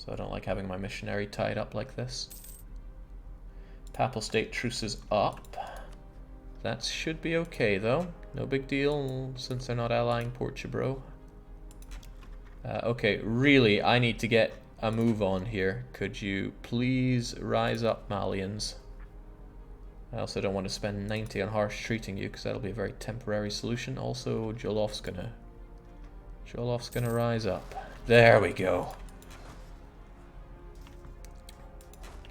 So I don't like having my missionary tied up like this. Papal State truce is up. That should be okay though. No big deal since they're not allying Portugal. Okay, really, I need to get a move on here. Could you please rise up, Malians? I also don't want to spend 90 on harsh treating you because that'll be a very temporary solution. Also, Jolof's gonna rise up. There we go.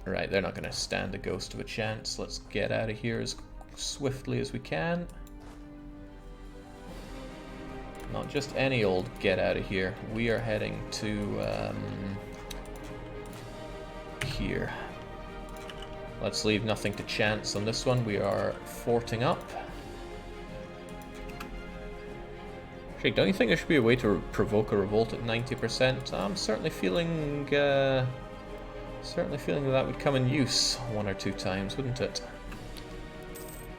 Right, they're not gonna stand a ghost of a chance. Let's get out of here as swiftly as we can. Not just any old get out of here. We are heading to here. Let's leave nothing to chance on this one. We are forting up. Actually, don't you think there should be a way to provoke a revolt at 90%? I'm certainly feeling that would come in use one or two times, wouldn't it?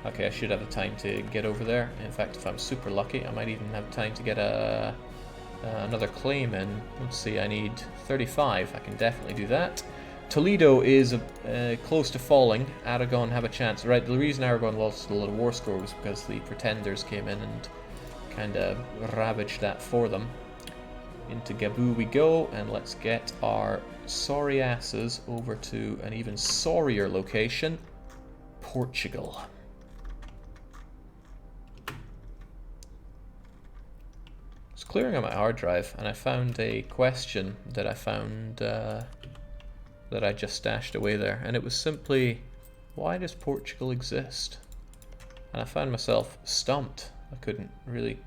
Okay, I should have the time to get over there. In fact, if I'm super lucky, I might even have time to get another claim in. Let's see, I need 35. I can definitely do that. Toledo is close to falling. Aragon have a chance. Right, the reason Aragon lost a little war score was because the Pretenders came in and kind of ravaged that for them. Into Gabu we go, and let's get our sorry asses over to an even sorrier location, Portugal. I was clearing out my hard drive, and I found a question that I just stashed away there, and it was simply, why does Portugal exist? And I found myself stumped. I couldn't really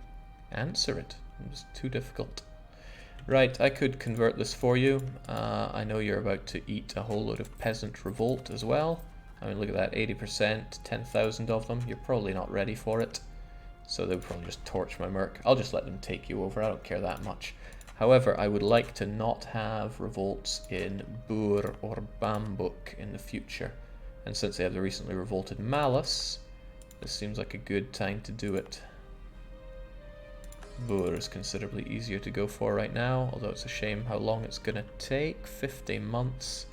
answer it. It was too difficult. Right, I could convert this for you. I know you're about to eat a whole load of peasant revolt as well. I mean, look at that, 80%, 10,000 of them. You're probably not ready for it. So they'll probably just torch my merc. I'll just let them take you over. I don't care that much. However, I would like to not have revolts in Bur or Bambuk in the future. And since they have the recently revolted Malus, this seems like a good time to do it. Bur is considerably easier to go for right now, although it's a shame how long it's going to take. 50 months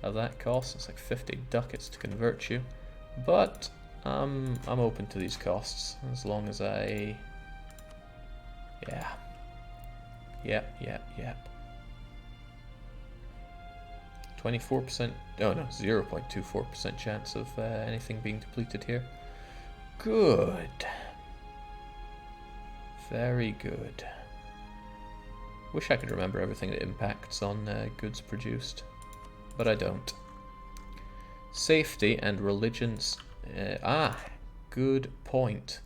of that cost. It's like 50 ducats to convert you. But I'm open to these costs as long as I... Yeah. Yep. 24%, oh no, 0.24% chance of anything being depleted here. Good. Very good. Wish I could remember everything that impacts on goods produced, but I don't. Safety and religions. Good point.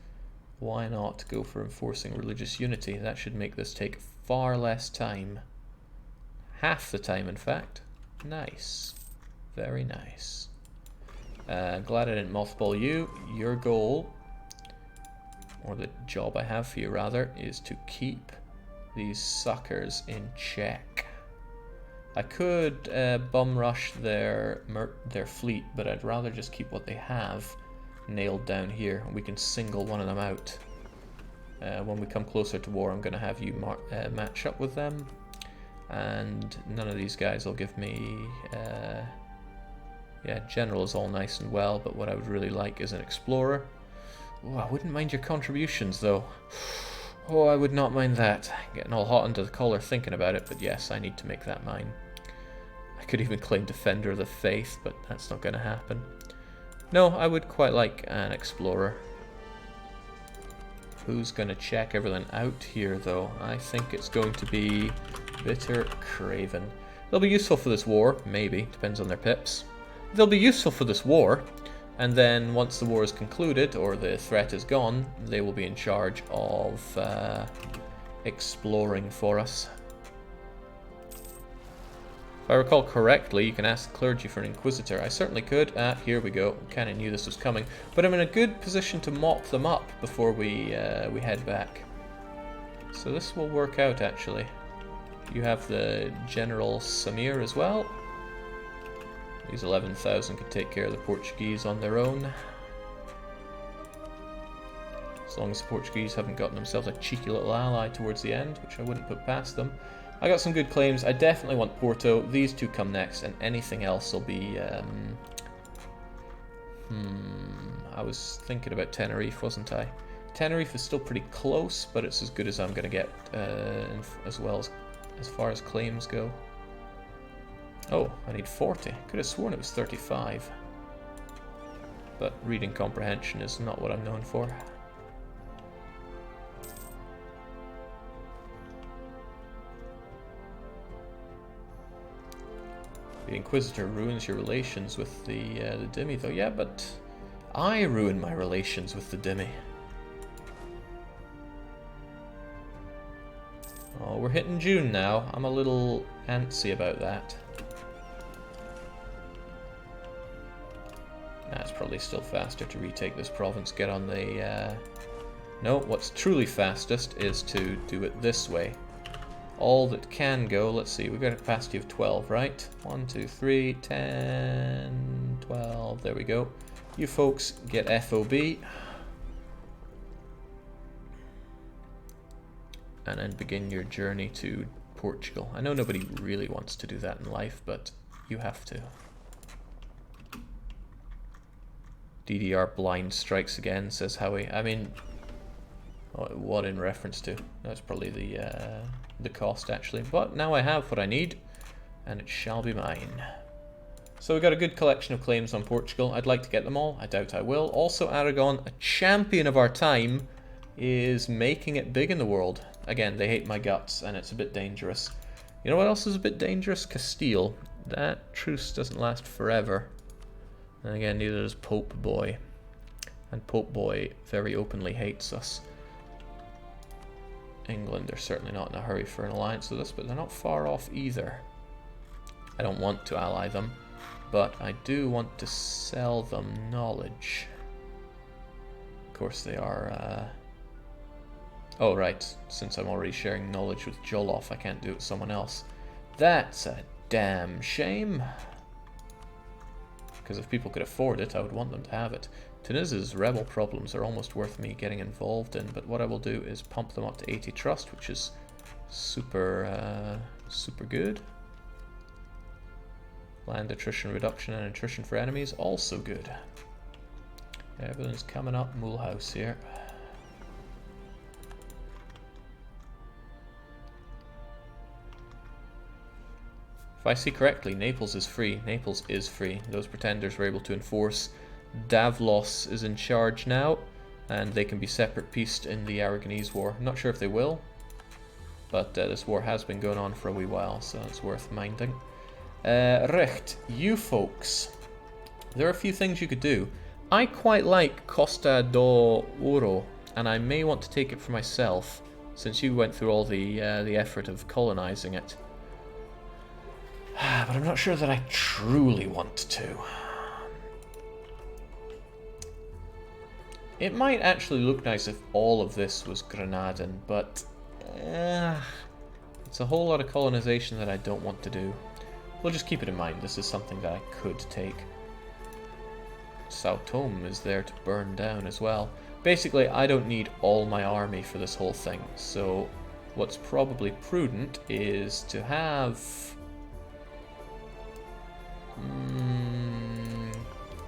Why not go for enforcing religious unity? That should make this take far less time. Half the time, in fact. Nice. Very nice. Glad I didn't mothball you. Your goal, or the job I have for you rather, is to keep these suckers in check. I could bum rush their fleet, but I'd rather just keep what they have nailed down here. We can single one of them out. When we come closer to war, I'm going to have you match up with them, and none of these guys will give me... yeah, general is all nice and well, but what I would really like is an explorer. Oh, I wouldn't mind your contributions, though. Oh, I would not mind that. Getting all hot under the collar thinking about it, but yes, I need to make that mine. I could even claim Defender of the Faith, but that's not going to happen. No, I would quite like an explorer. Who's going to check everything out here, though? I think it's going to be Bitter Craven. They'll be useful for this war, maybe. Depends on their pips. They'll be useful for this war, and then once the war is concluded, or the threat is gone, they will be in charge of exploring for us. If I recall correctly, you can ask the clergy for an inquisitor. I certainly could. Here we go. Kind of knew this was coming. But I'm in a good position to mop them up before we head back. So this will work out, actually. You have the General Samir as well. These 11,000 could take care of the Portuguese on their own. As long as the Portuguese haven't gotten themselves a cheeky little ally towards the end, which I wouldn't put past them. I got some good claims. I definitely want Porto. These two come next, and anything else will be... I was thinking about Tenerife, wasn't I? Tenerife is still pretty close, but it's as good as I'm going to get as well as far as claims go. Oh, I need 40. Could have sworn it was 35. But reading comprehension is not what I'm known for. The Inquisitor ruins your relations with the Dhimmi, though. Yeah, but I ruin my relations with the Dhimmi. Oh, we're hitting June now. I'm a little antsy about that. That's probably still faster to retake this province. Get on the... No, what's truly fastest is to do it this way. All that can go, let's see, we've got a capacity of 12, right? 1, 2, 3, 10, 12, there we go. You folks get FOB. And then begin your journey to Portugal. I know nobody really wants to do that in life, but you have to. DDR blind strikes again, says Howie. I mean, what in reference to? That's probably the cost, actually. But now I have what I need, and it shall be mine. So we've got a good collection of claims on Portugal. I'd like to get them all. I doubt I will. Also, Aragon, a champion of our time, is making it big in the world. Again, they hate my guts, and it's a bit dangerous. You know what else is a bit dangerous? Castile. That truce doesn't last forever. And again, neither does Pope Boy. And Pope Boy very openly hates us. England are certainly not in a hurry for an alliance with us, but they're not far off either. I don't want to ally them, but I do want to sell them knowledge. Of course they are... Oh right, since I'm already sharing knowledge with Joloff, I can't do it with someone else. That's a damn shame. Because if people could afford it, I would want them to have it. Tunisia's rebel problems are almost worth me getting involved in, but what I will do is pump them up to 80 trust, which is super good. Land attrition reduction and attrition for enemies, also good. Everything's coming up Mulhouse here. If I see correctly, Naples is free. Naples is free. Those pretenders were able to enforce. Davlos is in charge now, and they can be separate pieced in the Aragonese War. I'm not sure if they will, but this war has been going on for a wee while, so it's worth minding. Recht, you folks. There are a few things you could do. I quite like Costa do Ouro, and I may want to take it for myself, since you went through all the effort of colonizing it. But I'm not sure that I truly want to. It might actually look nice if all of this was Granadan, but it's a whole lot of colonization that I don't want to do. We'll just keep it in mind. This is something that I could take. Sao Tome is there to burn down as well. Basically, I don't need all my army for this whole thing, so what's probably prudent is to have...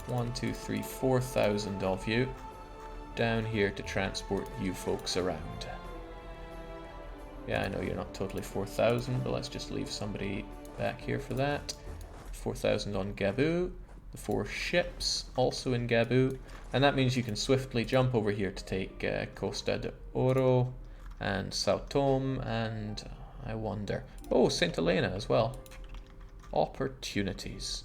1, 2, 3, 4,000 of you down here to transport you folks around. Yeah, I know you're not totally 4,000, but let's just leave somebody back here for that. 4,000 on Gabu, the 4 ships also in Gabu, and that means you can swiftly jump over here to take Costa de Oro and Sao Tome, and I wonder... Oh, St. Helena as well. Opportunities.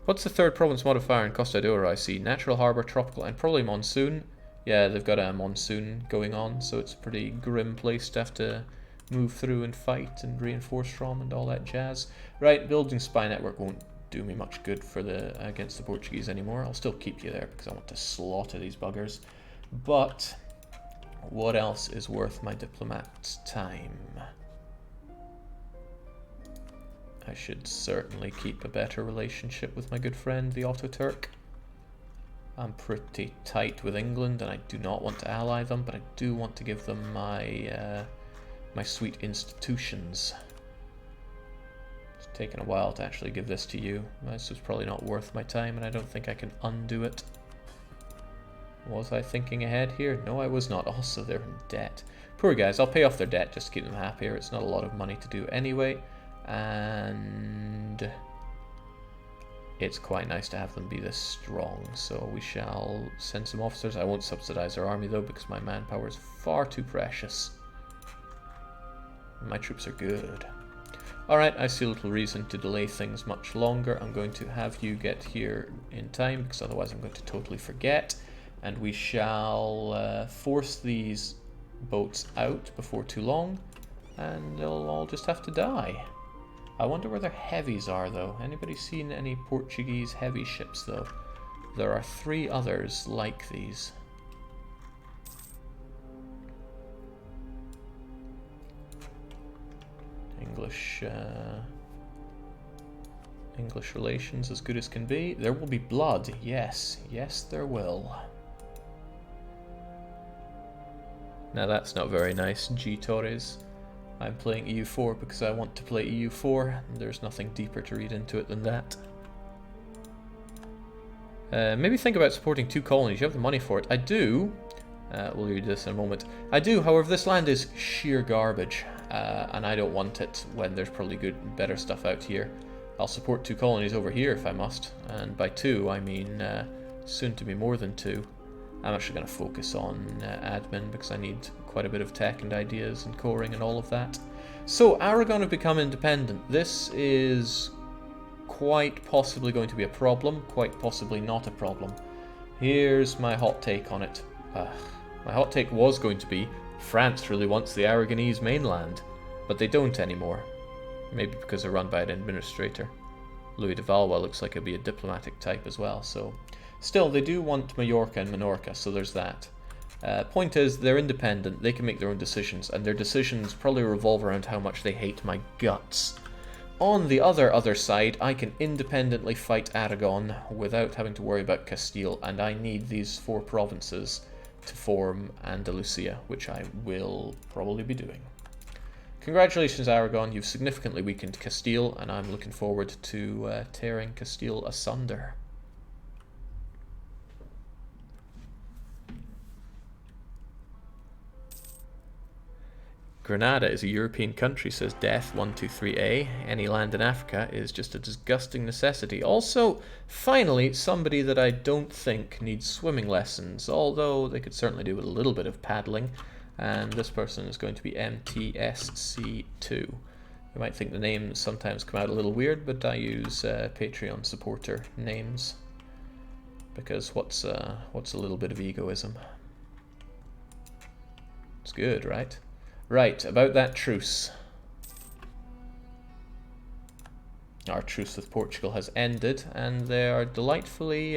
What's the third province modifier in Costa de Oro? I see natural harbour, tropical, and probably monsoon. Yeah, they've got a monsoon going on, so it's a pretty grim place to have to move through and fight and reinforce from and all that jazz. Right, building spy network won't do me much good for against the Portuguese anymore. I'll still keep you there because I want to slaughter these buggers. But what else is worth my diplomat's time? I should certainly keep a better relationship with my good friend, the Otto-Turk. I'm pretty tight with England, and I do not want to ally them, but I do want to give them my my sweet institutions. It's taken a while to actually give this to you. This was probably not worth my time, and I don't think I can undo it. Was I thinking ahead here? No, I was not. Also, they're in debt. Poor guys. I'll pay off their debt just to keep them happier. It's not a lot of money to do anyway. And it's quite nice to have them be this strong. So we shall send some officers. I won't subsidize our army though, because my manpower is far too precious. My troops are good. Alright, I see little reason to delay things much longer. I'm going to have you get here in time, because otherwise I'm going to totally forget. And we shall force these boats out before too long, and they'll all just have to die. I wonder where their heavies are, though. Anybody seen any Portuguese heavy ships, though? There are 3 others like these. English relations as good as can be. There will be blood. Yes, yes there will. Now that's not very nice, G Torres. I'm playing EU4 because I want to play EU4. There's nothing deeper to read into it than that. Maybe think about supporting 2 colonies. You have the money for it. I do. We'll read this in a moment. I do, however, this land is sheer garbage. And I don't want it when there's probably better stuff out here. I'll support 2 colonies over here if I must. And by 2, I mean soon to be more than 2. I'm actually going to focus on admin because I need quite a bit of tech and ideas and coring and all of that. So Aragon have become independent. This is quite possibly going to be a problem, quite possibly not a problem. Here's my hot take on it. My hot take was going to be France really wants the Aragonese mainland, but they don't anymore. Maybe because they're run by an administrator. Louis de Valois looks like he'll be a diplomatic type as well, so... Still, they do want Majorca and Minorca, so there's that. Point is, they're independent, they can make their own decisions, and their decisions probably revolve around how much they hate my guts. On the other side, I can independently fight Aragon without having to worry about Castile, and I need these 4 provinces to form Andalusia, which I will probably be doing. Congratulations, Aragon, you've significantly weakened Castile, and I'm looking forward to tearing Castile asunder. Grenada is a European country, says Death123A. Any land in Africa is just a disgusting necessity. Also, finally, somebody that I don't think needs swimming lessons, although they could certainly do with a little bit of paddling. And this person is going to be MTSC2. You might think the names sometimes come out a little weird, but I use Patreon supporter names. Because what's a little bit of egoism? It's good, right? Right, about that truce. Our truce with Portugal has ended, and they are delightfully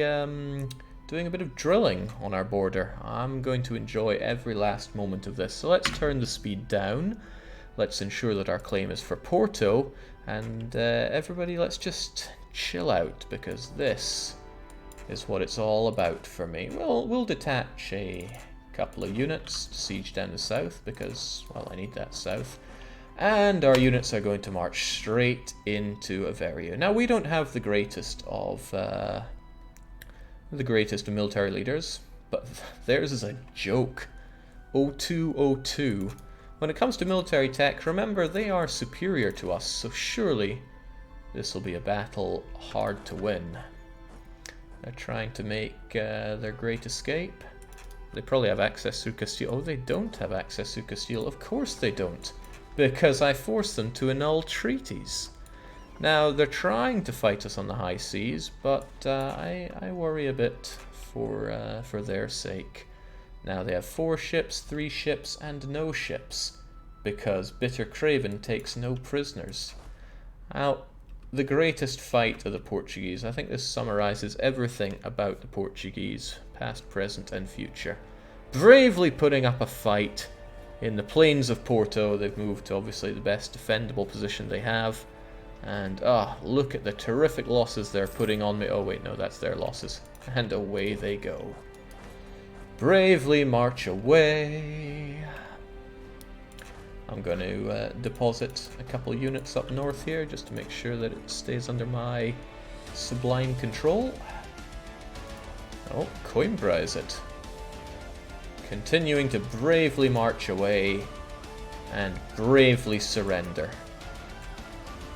doing a bit of drilling on our border. I'm going to enjoy every last moment of this. So let's turn the speed down. Let's ensure that our claim is for Porto, and everybody let's just chill out, because this is what it's all about for me. We'll detach a couple of units to siege down the south because, well, I need that south. And our units are going to march straight into Iberia. Now, we don't have the greatest of military leaders, but theirs is a joke. 0202. When it comes to military tech, remember, they are superior to us, so surely this will be a battle hard to win. They're trying to make their great escape. They probably have access through Castile. Oh, they don't have access through Castile. Of course they don't. Because I forced them to annul treaties. Now, they're trying to fight us on the high seas, but I worry a bit for their sake. Now, they have 4 ships, 3 ships, and no ships. Because Bitter Craven takes no prisoners. Now, the greatest fight of the Portuguese. I think this summarizes everything about the Portuguese, past, present, and future. Bravely putting up a fight in the plains of Porto. They've moved to obviously the best defendable position they have. And look at the terrific losses they're putting on me. Oh wait, no, that's their losses. And away they go. Bravely march away. I'm going to deposit a couple units up north here just to make sure that it stays under my sublime control. Oh, Coimbra is it? Continuing to bravely march away and bravely surrender.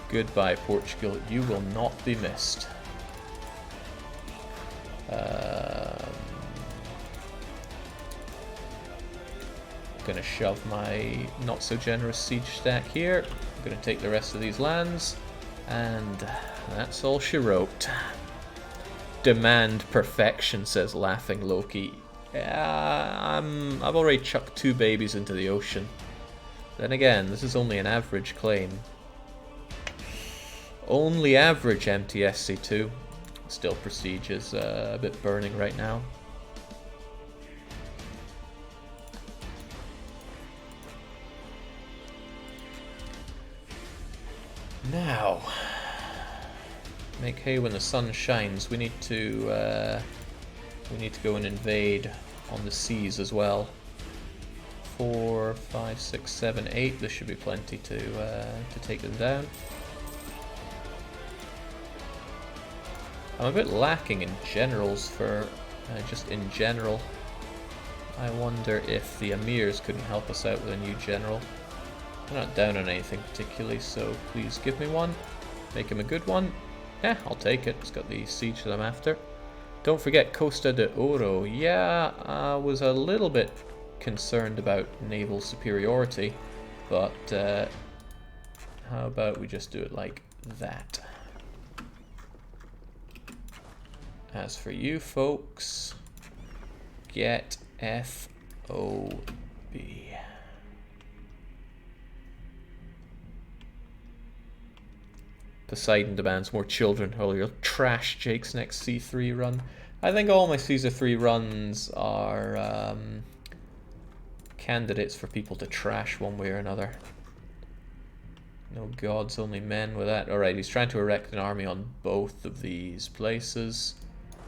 Goodbye, Portugal. You will not be missed. I'm going to shove my not so generous siege stack here. I'm going to take the rest of these lands, and that's all she wrote. Demand perfection, says laughing Loki. I've already chucked 2 babies into the ocean. Then again, this is only an average claim. Only average MTSC2. Still, prestige is a bit burning right now. Now, make hay when the sun shines. We need to go and invade on the seas as well. 4, 5, 6, 7, 8. This should be plenty to take them down. I'm a bit lacking in generals for just in general. I wonder if the Emirs couldn't help us out with a new general. I'm not down on anything particularly, so please give me one. Make him a good one. Yeah, I'll take it. It's got the siege that I'm after. Don't forget Costa de Oro. Yeah, I was a little bit concerned about naval superiority, but how about we just do it like that? As for you folks, get FOB. Poseidon demands more children. Oh, you'll trash Jake's next C3 run. I think all my Caesar 3 runs are candidates for people to trash one way or another. No gods, only men with that. Alright, he's trying to erect an army on both of these places.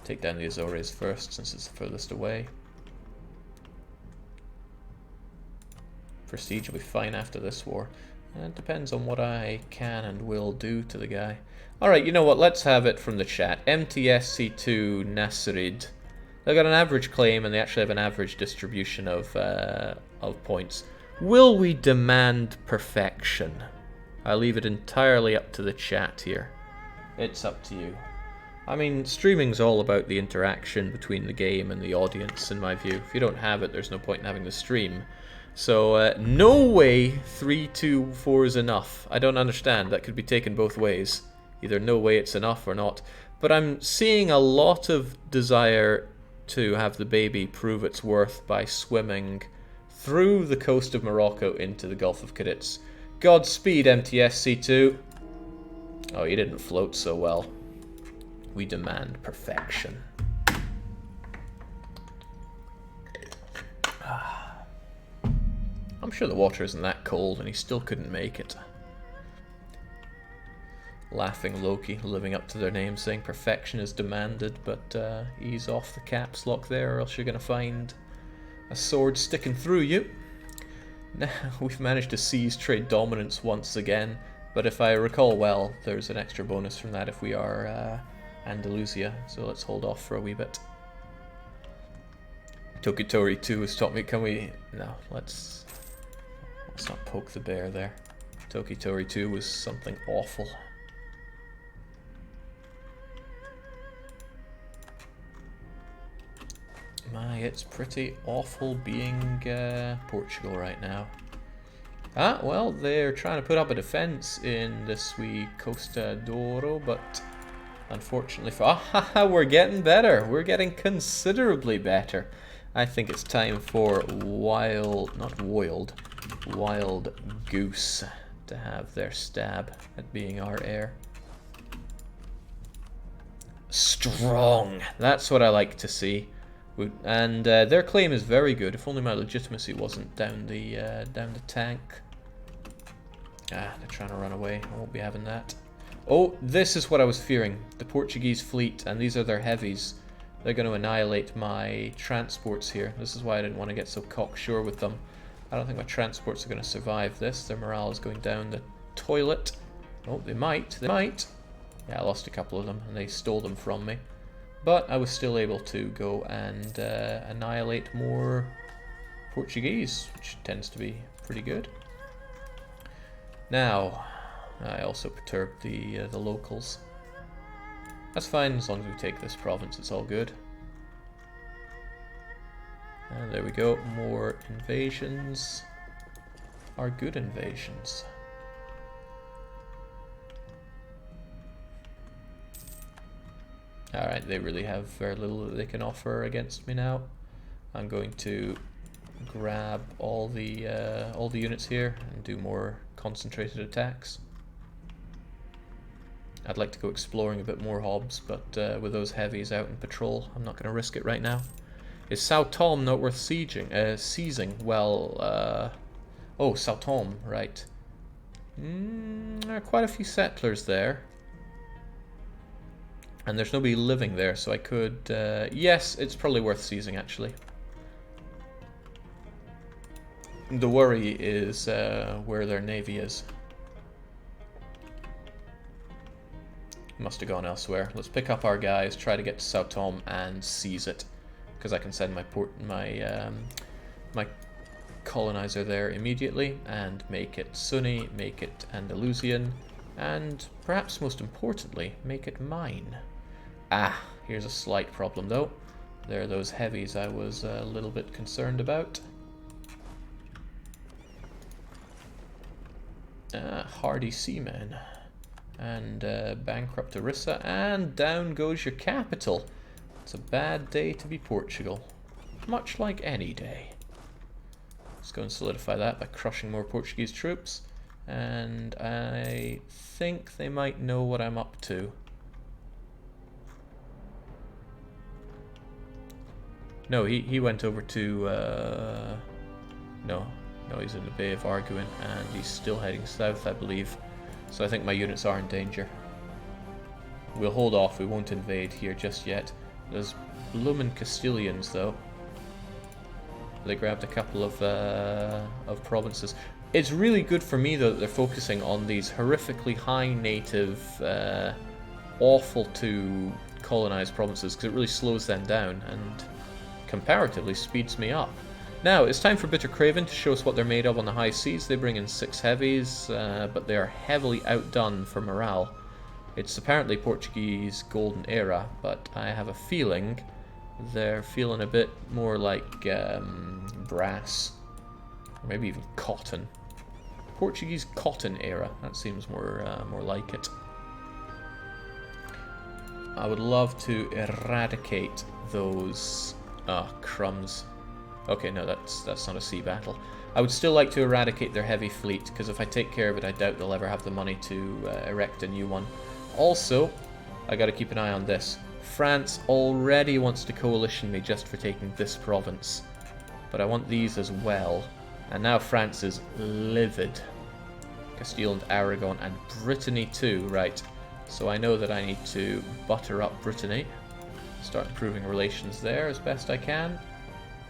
Take down the Azores first, since it's the furthest away. Prestige will be fine after this war. It depends on what I can and will do to the guy. Alright, you know what? Let's have it from the chat. MTSC2 Nasrid. They've got an average claim and they actually have an average distribution of points. Will we demand perfection? I leave it entirely up to the chat here. It's up to you. I mean, streaming's all about the interaction between the game and the audience, in my view. If you don't have it, there's no point in having the stream. So, no way 3-2-4 is enough. I don't understand. That could be taken both ways. Either no way it's enough or not. But I'm seeing a lot of desire to have the baby prove its worth by swimming through the coast of Morocco into the Gulf of Cadiz. Godspeed, MTSC2. Oh, you didn't float so well. We demand perfection. I'm sure the water isn't that cold and he still couldn't make it. Laughing Loki, living up to their name, saying perfection is demanded, but ease off the caps lock there or else you're going to find a sword sticking through you. Now, we've managed to seize trade dominance once again, but if I recall well, there's an extra bonus from that if we are Andalusia, so let's hold off for a wee bit. Tokitori 2 has taught me, can we... No, let's not poke the bear there. Tokitori 2 was something awful. My, it's pretty awful being Portugal right now. Ah, well, they're trying to put up a defense in this wee Costa d'Oro, but unfortunately for... Ah, we're getting better. We're getting considerably better. I think it's time for Wild Goose to have their stab at being our heir. Strong. That's what I like to see. And their claim is very good. If only my legitimacy wasn't down the tank. Ah, they're trying to run away. I won't be having that. Oh, this is what I was fearing. The Portuguese fleet, and these are their heavies. They're going to annihilate my transports here. This is why I didn't want to get so cocksure with them. I don't think my transports are going to survive this. Their morale is going down the toilet. Oh, they might. They might. Yeah, I lost a couple of them, and they stole them from me. But I was still able to go and annihilate more Portuguese, which tends to be pretty good. Now, I also perturbed the locals. That's fine, as long as we take this province, it's all good. And there we go, more invasions are good invasions. Alright, they really have very little that they can offer against me now. I'm going to grab all the units here and do more concentrated attacks. I'd like to go exploring a bit more hobs, but with those heavies out in patrol, I'm not going to risk it right now. Is Sao Tome not worth seizing? Well, oh, Sao Tome, right. There are quite a few settlers there. And there's nobody living there, so I could... yes, it's probably worth seizing, actually. The worry is where their navy is. Must have gone elsewhere. Let's pick up our guys, try to get to Sao Tome and seize it. Because I can send my my colonizer there immediately and make it Sunni, make it Andalusian, and perhaps most importantly, make it mine. Ah, here's a slight problem though. There are those heavies I was a little bit concerned about. Hardy seamen. And bankrupt Orissa, and down goes your capital. It's a bad day to be Portugal. Much like any day. Let's go and solidify that by crushing more Portuguese troops. And I think they might know what I'm up to. No, he went over to... No, he's in the Bay of Arguin, and he's still heading south, I believe. So I think my units are in danger. We'll hold off, we won't invade here just yet. There's bloomin' Castilians though. They grabbed a couple of provinces. It's really good for me though that they're focusing on these horrifically high native, awful to colonize provinces, because it really slows them down and comparatively speeds me up. Now, it's time for Bitter Craven to show us what they're made of on the high seas. They bring in 6 heavies, but they are heavily outdone for morale. It's apparently Portuguese golden era, but I have a feeling they're feeling a bit more like brass, or maybe even cotton. Portuguese cotton era, that seems more like it. I would love to eradicate those... crumbs. Okay, no, that's not a sea battle. I would still like to eradicate their heavy fleet, because if I take care of it, I doubt they'll ever have the money to erect a new one. Also, I gotta keep an eye on this. France already wants to coalition me just for taking this province. But I want these as well. And now France is livid. Castile and Aragon and Brittany too, right. So I know that I need to butter up Brittany. Start improving relations there as best I can.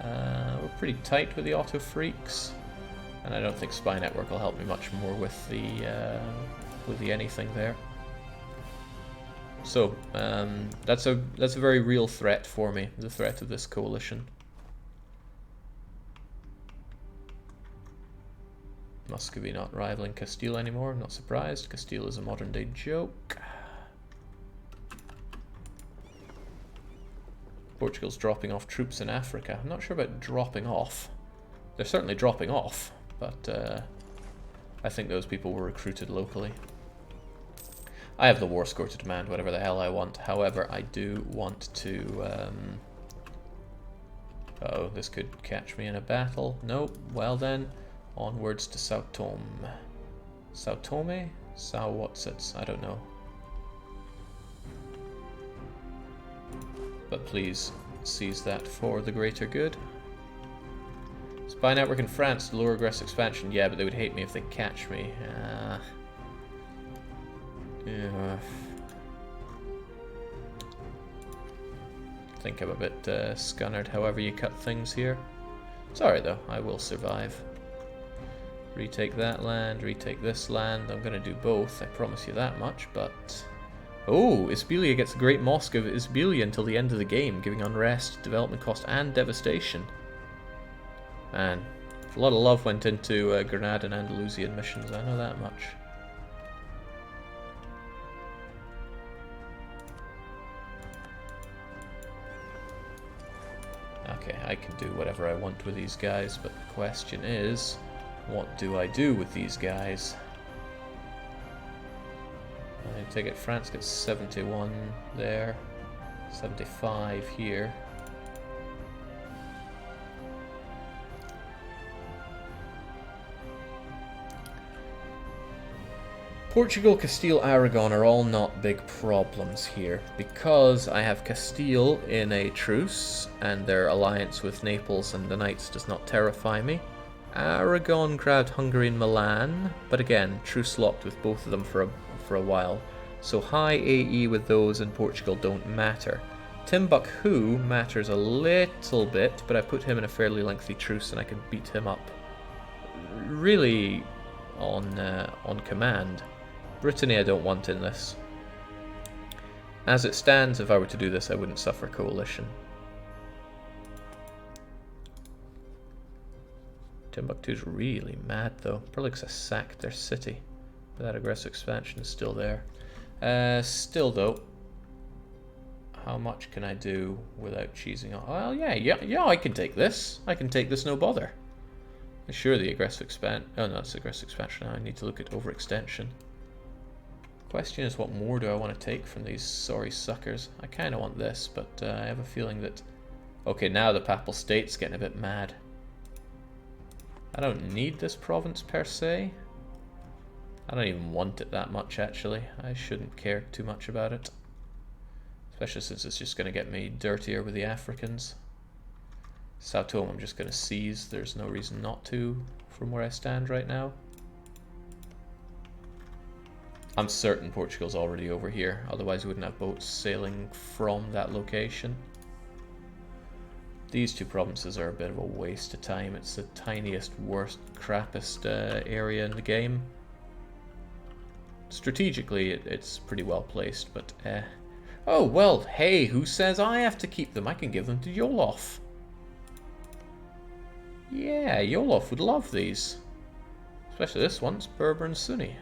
We're pretty tight with the Otto Freaks, and I don't think Spy Network will help me much more with the anything there. So that's a very real threat for me, the threat of this coalition. Muscovy not rivaling Castile anymore, not surprised. Castile is a modern day joke. Portugal's dropping off troops in Africa. I'm not sure about dropping off. They're certainly dropping off, but I think those people were recruited locally. I have the war score to demand whatever the hell I want. However, I do want to... oh, this could catch me in a battle. Nope. Well then, onwards to Sao Tome. Sao Tome? Sao what's it? I don't know. But please seize that for the greater good. Spy network in France to lower aggressive expansion. Yeah, but they would hate me if they catch me. Yeah. I think I'm a bit scunnered however you cut things here. It's alright though, I will survive. Retake that land, retake this land. I'm going to do both, I promise you that much, but... Oh, Isbilia gets the Great Mosque of Isbilia until the end of the game, giving unrest, development cost, and devastation. Man, a lot of love went into Granada and Andalusian missions, I know that much. Okay, I can do whatever I want with these guys, but the question is, what do I do with these guys? I take it France gets 71 there, 75 here. Portugal, Castile, Aragon are all not big problems here, because I have Castile in a truce, and their alliance with Naples and the Knights does not terrify me. Aragon grabbed Hungary and Milan, but again, truce locked with both of them for a while, so high AE with those in Portugal don't matter. Timbuktu matters a little bit, but I put him in a fairly lengthy truce and I can beat him up really on command. Brittany I don't want in this. As it stands, if I were to do this, I wouldn't suffer coalition. Timbuktu's really mad though. Probably because I sacked their city. But that aggressive expansion is still there. Still though, how much can I do without cheesing off? Well, yeah, I can take this. I can take this no bother. Sure, the aggressive expansion. Oh no, it's aggressive expansion. Now I need to look at overextension. Question is, what more do I want to take from these sorry suckers? I kind of want this, but I have a feeling that... Okay, now the Papal State's getting a bit mad. I don't need this province per se. I don't even want it that much, actually. I shouldn't care too much about it. Especially since it's just going to get me dirtier with the Africans. Sao Tome I'm just going to seize. There's no reason not to from where I stand right now. I'm certain Portugal's already over here, otherwise we wouldn't have boats sailing from that location. These two provinces are a bit of a waste of time. It's the tiniest, worst, crappiest area in the game. Strategically, it's pretty well placed, but oh, well, hey, who says I have to keep them? I can give them to Yolof. Yeah, Yolof would love these. Especially this one, it's Berber and Sunni.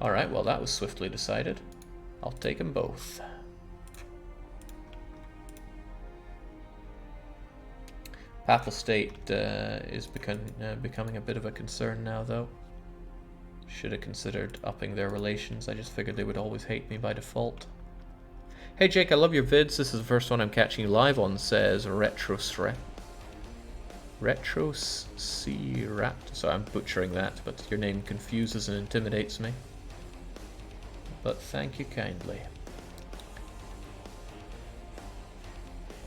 Alright, well that was swiftly decided. I'll take them both. Papal State is becoming a bit of a concern now, though. Should have considered upping their relations. I just figured they would always hate me by default. Hey Jake, I love your vids. This is the first one I'm catching you live on, says Retrosrat. Sorry, I'm butchering that, but your name confuses and intimidates me. But thank you kindly.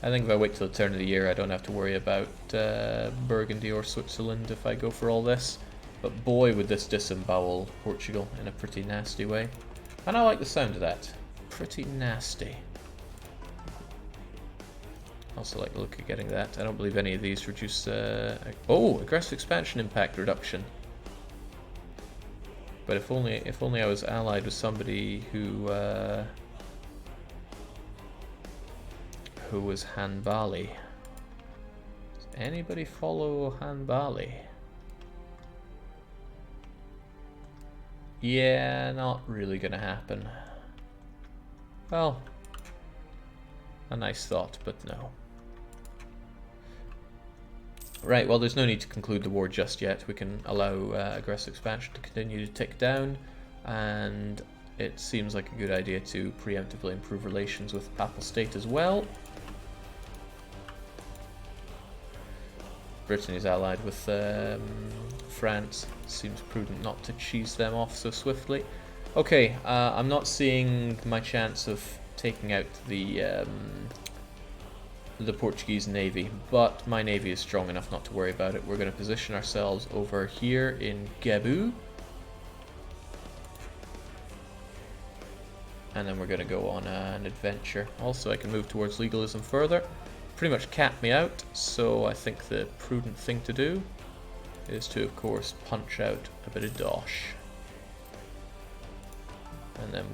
I think if I wait till the turn of the year, I don't have to worry about Burgundy or Switzerland if I go for all this. But boy, would this disembowel Portugal in a pretty nasty way. And I like the sound of that. Pretty nasty. Also like the look of getting that. I don't believe any of these reduce... oh, aggressive expansion impact reduction. But if only I was allied with somebody who was Hanbali. Does anybody follow Hanbali? Yeah, not really gonna happen. Well, a nice thought, but no. Right, well there's no need to conclude the war just yet. We can allow aggressive expansion to continue to tick down, and it seems like a good idea to preemptively improve relations with the Papal State as well. Britain is allied with France. Seems prudent not to cheese them off so swiftly. Okay, I'm not seeing my chance of taking out the Portuguese navy, but my navy is strong enough not to worry about it. We're going to position ourselves over here in Gebu, and then we're going to go on an adventure. Also, I can move towards legalism further. Pretty much cap me out, so I think the prudent thing to do is to, of course, punch out a bit of dosh. And then